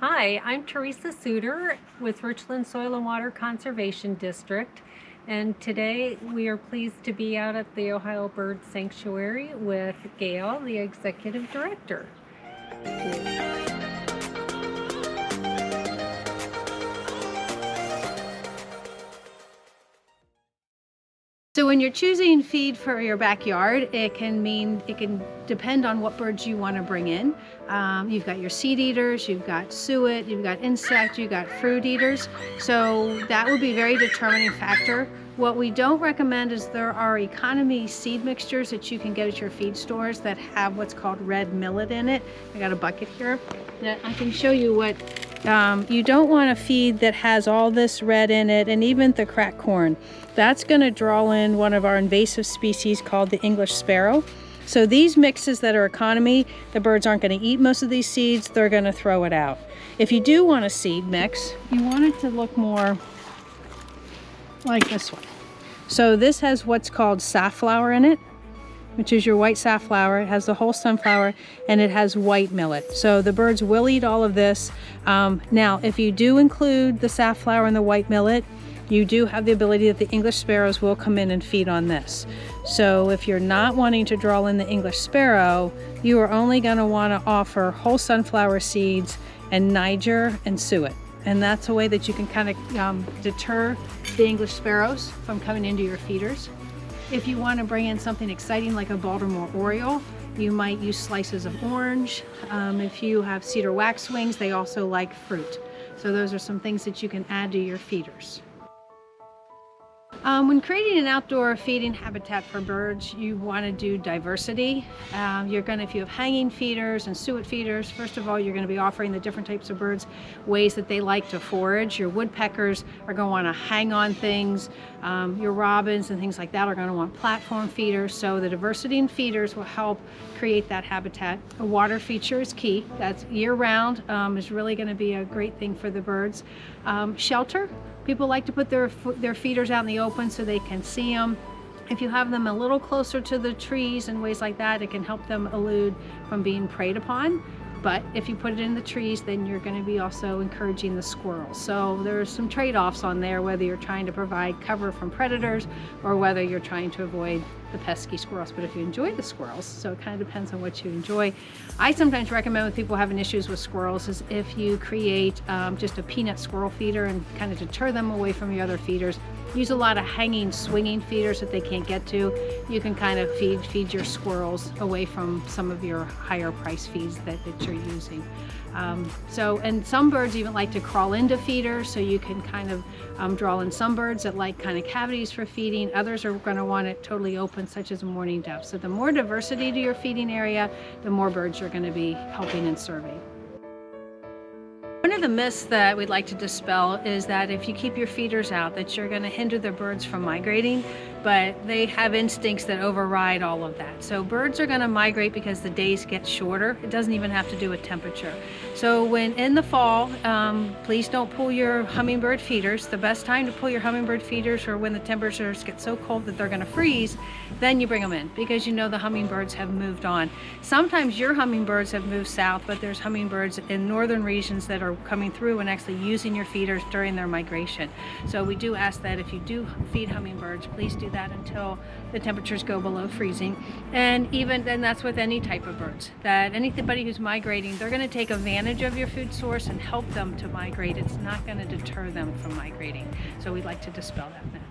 Hi, I'm Teresa Suter with Richland Soil and Water Conservation District, and today we are pleased to be out at the Ohio Bird Sanctuary with Gail, the Executive Director. So when you're choosing feed for your backyard, it can depend on what birds you want to bring in. You've got your seed eaters, you've got suet, you've got insect, you've got fruit eaters. So that would be a very determining factor. What we don't recommend is there are economy seed mixtures that you can get at your feed stores that have what's called red millet in it. I got a bucket here that I can show you what you don't want a feed that has all this red in it, and even the cracked corn. That's going to draw in one of our invasive species called the English sparrow. So these mixes that are economy, the birds aren't going to eat most of these seeds, they're going to throw it out. If you do want a seed mix, you want it to look more like this one. So this has what's called safflower in it, which is your white safflower. It has the whole sunflower, and it has white millet. So the birds will eat all of this. Now, if you do include the safflower and the white millet, you do have the ability that the English sparrows will come in and feed on this. So if you're not wanting to draw in the English sparrow, you are only going to want to offer whole sunflower seeds and Niger and suet. And that's a way that you can kind of deter the English sparrows from coming into your feeders. If you want to bring in something exciting like a Baltimore Oriole, you might use slices of orange. If you have cedar waxwings, they also like fruit. So those are some things that you can add to your feeders. When creating an outdoor feeding habitat for birds, you want to do diversity. If you have hanging feeders and suet feeders, first of all, you're going to be offering the different types of birds ways that they like to forage. Your woodpeckers are going to want to hang on things. Your robins and things like that are going to want platform feeders. So the diversity in feeders will help create that habitat. A water feature is key. That's year-round, is really going to be a great thing for the birds. Shelter. People like to put their feeders out in the open so they can see them. If you have them a little closer to the trees and ways like that, it can help them elude from being preyed upon. But if you put it in the trees, then you're going to be also encouraging the squirrels. So there's some trade-offs on there, whether you're trying to provide cover from predators or whether you're trying to avoid the pesky squirrels. But if you enjoy the squirrels, so it kind of depends on what you enjoy. I sometimes recommend when people having issues with squirrels is if you create just a peanut squirrel feeder and kind of deter them away from your other feeders. Use a lot of hanging, swinging feeders that they can't get to. You can kind of feed your squirrels away from some of your higher price feeds that you're using. And some birds even like to crawl into feeders, so you can kind of draw in some birds that like kind of cavities for feeding. Others are going to want it totally open, such as a mourning dove. So the more diversity to your feeding area, the more birds you're going to be helping and serving. One of the myths that we'd like to dispel is that if you keep your feeders out, that you're going to hinder the birds from migrating, but they have instincts that override all of that. So birds are going to migrate because the days get shorter. It doesn't even have to do with temperature. So when in the fall, please don't pull your hummingbird feeders. The best time to pull your hummingbird feeders are when the temperatures get so cold that they're going to freeze. Then you bring them in because you know the hummingbirds have moved on. Sometimes your hummingbirds have moved south, but there's hummingbirds in northern regions that are coming through and actually using your feeders during their migration. So we do ask that if you do feed hummingbirds, please do that until the temperatures go below freezing. And that's with any type of birds, that anybody who's migrating, they're going to take advantage of your food source and help them to migrate. It's not going to deter them from migrating. So we'd like to dispel that myth.